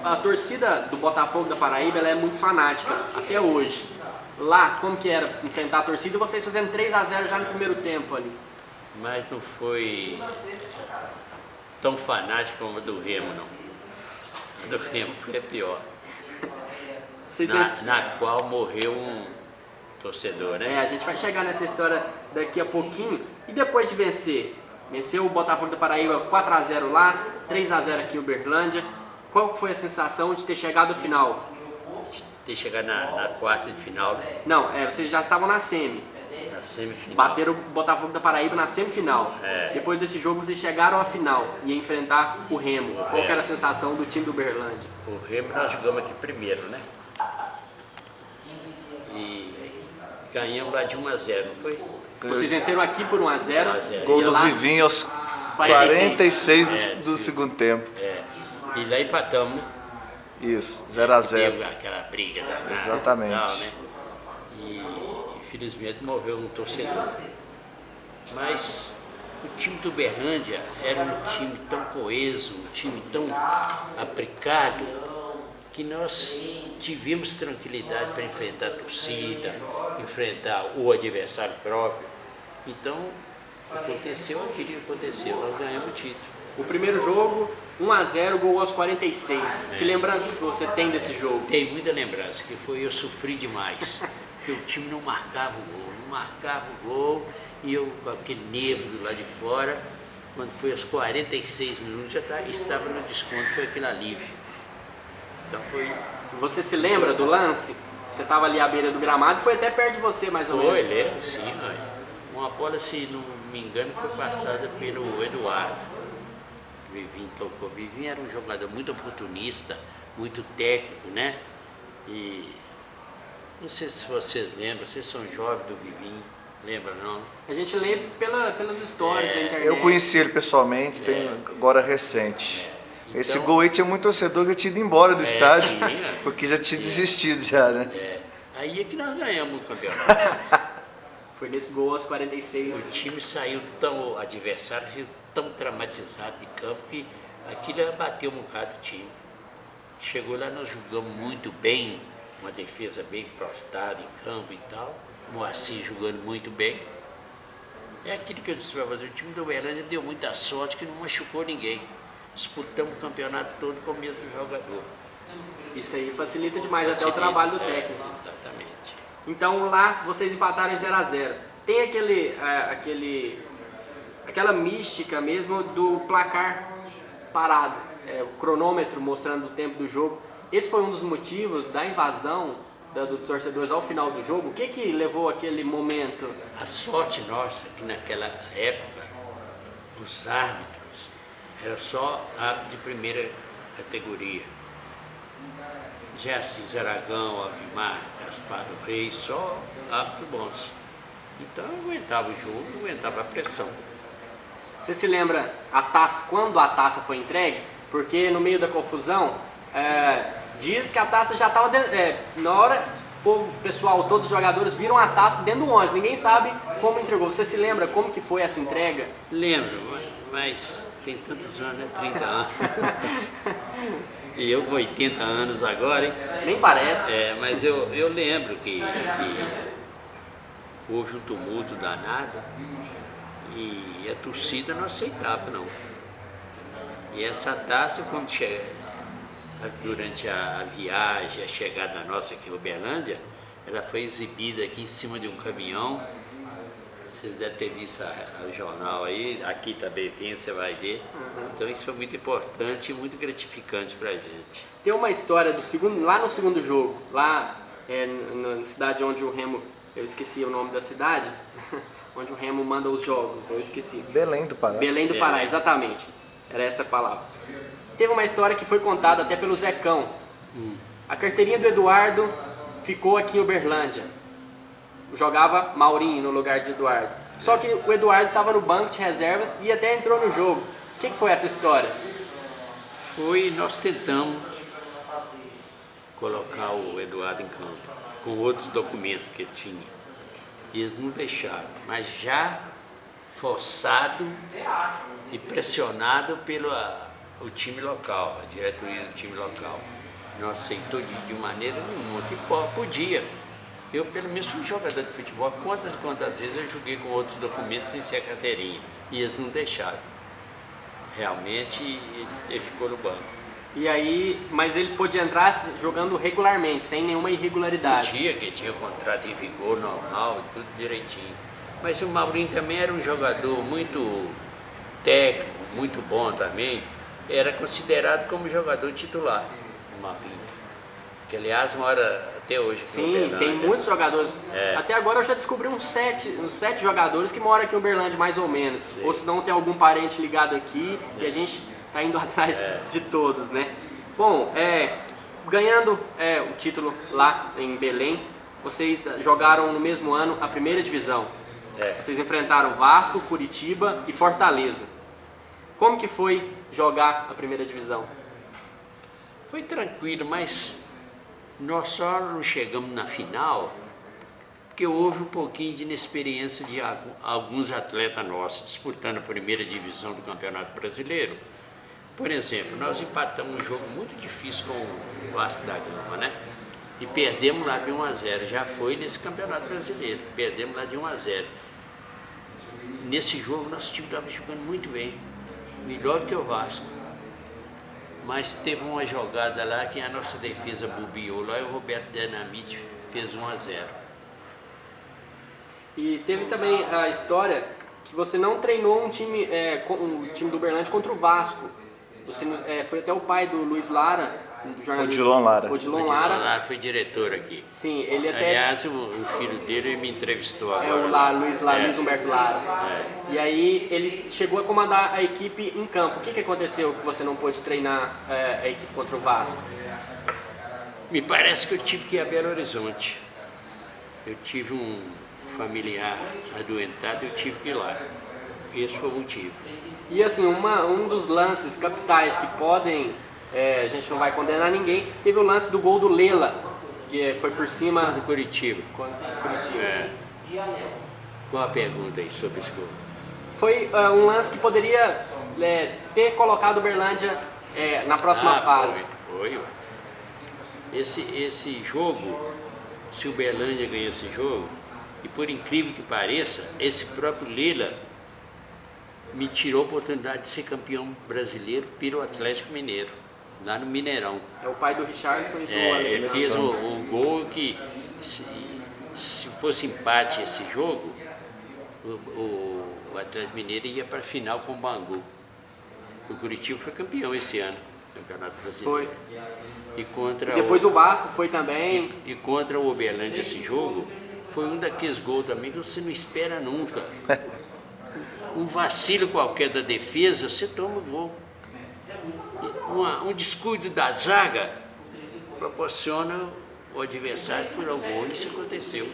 A torcida do Botafogo da Paraíba ela é muito fanática, até hoje. Lá, como que era enfrentar a torcida e vocês fazendo 3 a 0 já no primeiro tempo ali? Mas não foi tão fanático como a do Remo, não. A do Remo foi a pior. Na qual morreu um torcedor, né? A gente vai chegar nessa história daqui a pouquinho. E depois de venceu o Botafogo da Paraíba 4 a 0 lá, 3 a 0 aqui em Uberlândia. Qual foi a sensação de ter chegado ao final? De ter chegado na quarta de final. Não, vocês já estavam na semi. Na semifinal. Bateram o Botafogo da Paraíba na semifinal. Depois desse jogo vocês chegaram à final e enfrentar o Remo. Qual que era a sensação do time do Uberlândia? O Remo nós jogamos aqui primeiro, né? E ganhamos lá de 1 a 0, não foi? Vocês venceram aqui por 1 a 0. Gol do Vivinho aos 46 do segundo tempo. E lá empatamos, né? Isso, 0 a 0. Teve aquela briga danada. Exatamente. Tal, né? E infelizmente morreu um torcedor. Mas o time do Uberlândia era um time tão coeso, um time tão aplicado, que nós tivemos tranquilidade para enfrentar a torcida, enfrentar o adversário próprio. Então, aconteceu aquilo que aconteceu, nós ganhamos o título. O primeiro jogo, 1 a 0, gol aos 46. Que lembranças você tem desse jogo? Tem muita lembrança, que foi eu sofri demais, porque o time não marcava o gol, e eu com aquele nervo lá de fora, quando foi aos 46 minutos, já estava no desconto, foi aquele alívio. Então foi... Você se lembra do lance? Você estava ali à beira do gramado, foi até perto de você mais ou menos. Foi, lembro, sim. Uma bola, se não me engano, foi passada pelo Eduardo. O Vivinho tocou. O Vivinho era um jogador muito oportunista, muito técnico, né? E não sei se vocês lembram, vocês são jovens do Vivinho, lembra não? A gente lê pelas histórias da internet. Eu conheci ele pessoalmente, tem agora recente. Então, esse gol aí tinha muito torcedor que tinha ido embora do estádio, porque já tinha desistido já, né? Aí é que nós ganhamos o campeonato. Foi nesse gol aos 46. O time saiu o adversário saiu tão traumatizado de campo que aquilo abateu um bocado o time. Chegou lá, nós jogamos muito bem, uma defesa bem postada em campo e tal. Moacir jogando muito bem. É aquilo que eu disse para você, o time do Uberlândia deu muita sorte que não machucou ninguém. Disputamos o campeonato todo com o mesmo jogador. Isso aí facilita demais até o trabalho do técnico. Exatamente. Então lá vocês empataram em 0 a 0. Tem aquela mística mesmo do placar parado, o cronômetro mostrando o tempo do jogo. Esse foi um dos motivos da invasão dos torcedores ao final do jogo. O que levou aquele momento? A sorte nossa que naquela época os árbitros eram só árbitros de primeira categoria. Jesse Aragão, Avimar, Gaspar do Rei, só árbitros bons. Então eu aguentava o jogo, eu aguentava a pressão. Você se lembra quando a taça foi entregue? Porque no meio da confusão, diz que a taça já estava na hora, o pessoal, todos os jogadores viram a taça dentro do ônibus, ninguém sabe como entregou. Você se lembra como que foi essa entrega? Lembro, mas tem tantos anos, né? 30 anos. E eu com 80 anos agora, hein? Nem parece. Mas eu lembro que houve um tumulto danado e a torcida não aceitava, não. E essa taça, durante a viagem, a chegada nossa aqui em Uberlândia, ela foi exibida aqui em cima de um caminhão. Vocês devem ter visto o jornal aí, aqui também tem, você vai ver. Então isso foi muito importante e muito gratificante pra gente. Tem uma história lá no segundo jogo, lá na cidade onde o Remo, eu esqueci o nome da cidade, onde o Remo manda os jogos, eu esqueci. Belém do Pará. Belém do Pará, exatamente. Era essa a palavra. Teve uma história que foi contada até pelo Zecão. A carteirinha do Eduardo ficou aqui em Uberlândia. Jogava Maurinho no lugar de Eduardo. Só que o Eduardo estava no banco de reservas e até entrou no jogo. O que foi essa história? Nós tentamos colocar o Eduardo em campo, com outros documentos que ele tinha. E eles não deixaram, mas já forçado e pressionado o time local, a diretoria do time local. Não aceitou de maneira nenhuma, que podia. Eu, pelo menos, fui jogador de futebol. Quantas e quantas vezes eu joguei com outros documentos sem ser a carteirinha. E eles não deixaram. Realmente, ele ficou no banco. E aí, mas ele podia entrar jogando regularmente, sem nenhuma irregularidade. Podia, que tinha contrato em vigor normal, tudo direitinho. Mas o Maurinho também era um jogador muito técnico, muito bom também. Era considerado como jogador titular, o Maurinho. Que, aliás, mora até hoje aqui em Uberlândia. Sim, tem muitos jogadores. Até agora eu já descobri uns sete jogadores que moram aqui em Uberlândia, mais ou menos. Sim. Ou se não tem algum parente ligado aqui e a gente tá indo atrás de todos, né? Bom, ganhando o título lá em Belém, vocês jogaram no mesmo ano a primeira divisão. Vocês enfrentaram Vasco, Curitiba e Fortaleza. Como que foi jogar a primeira divisão? Foi tranquilo, mas nós só não chegamos na final porque houve um pouquinho de inexperiência de alguns atletas nossos disputando a primeira divisão do Campeonato Brasileiro. Por exemplo, nós empatamos um jogo muito difícil com o Vasco da Gama, né? E perdemos lá de 1-0, já foi nesse Campeonato Brasileiro, perdemos lá de 1-0. Nesse jogo, nosso time estava jogando muito bem, melhor do que o Vasco. Mas teve uma jogada lá que a nossa defesa bobeou lá e o Roberto Dinamite fez 1-0. E teve também a história que você não treinou um time do Uberlândia contra o Vasco. Você foi até o pai do Luiz Lara, do jornalista Odilon Lara. Lara foi diretor aqui. Sim, ele até... Aliás, o filho dele me entrevistou agora. Luiz Humberto Lara. E aí ele chegou a comandar a equipe em campo. O que aconteceu que você não pôde treinar a equipe contra o Vasco? Me parece que eu tive que ir a Belo Horizonte. Eu tive um familiar adoentado, eu tive que ir lá. Esse foi o motivo. E assim, um dos lances capitais que podem, a gente não vai condenar ninguém, teve o lance do gol do Lela, que foi por cima do Curitiba. Curitiba. Qual a pergunta aí sobre esse gol? Foi um lance que poderia ter colocado o Uberlândia na próxima fase. Foi. Esse jogo, se o Uberlândia ganhar esse jogo, e por incrível que pareça, esse próprio Lela me tirou a oportunidade de ser campeão brasileiro pelo Atlético Mineiro, lá no Mineirão. É o pai do Richardson e do Ele fez um gol que, se fosse empate esse jogo, o Atlético Mineiro ia para a final com o Bangu. O Curitiba foi campeão esse ano, Campeonato Brasileiro. Foi. E depois o Vasco foi também. E contra o Uberlândia esse jogo, foi um daqueles gols também que você não espera nunca. Um vacilo qualquer da defesa, você toma o gol. Um descuido da zaga proporciona o adversário furar o gol. Isso aconteceu.